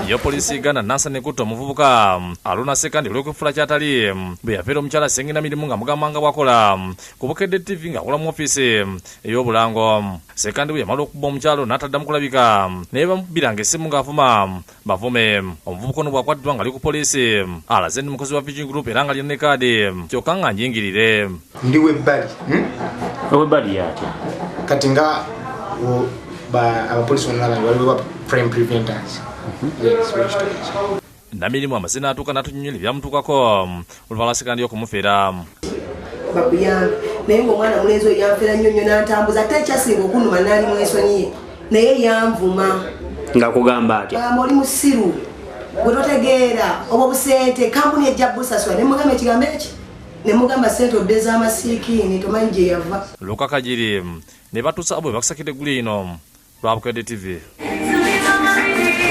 Yo polisi gana nasa nekuto muvubuka aluna sekandi olw'okufula kyatali bwe yabeera omukyala sengina mirimu nga mugamba nga bwakola ku Bukedde TV ng'akola mu ofisi ey'obulango. Sekandi bwe yamala okuba omukyalo n'ataddamu kulabika naye bamubiranga essimu ng'avuma bavume. Omuvubuka ono bw'akwatiddwa ng'ali ku polisi alaze ndi mukozi wa Virgin Group era nga alina kaadi kyokka nga njingirire. Ndi webbali webbali yatya kati nga abapolisi bonna waliwo frame preventers. Yes, Namirimu amazina atuuka n'atunyonyola ebyamutuukako oluvala sekandi okumufiira. Bakuyambe naye ng'omwana mulenzi oyo yanfeera nnyo n'antambuza ate ekyasinga okunuma n'ali mu ensonyi ye naye yanvuma ng'akugamba atya gamba oli musiru gwe totegeera obwo busente kampuni ejja busasula ne mugamba ekigambo eki ne mugamba sente odde z'amasiikiini tomanyi gye yava. Luka Kajiri ne batuusa abo be bakusakidde eggulu ino lwa Bukedde TV.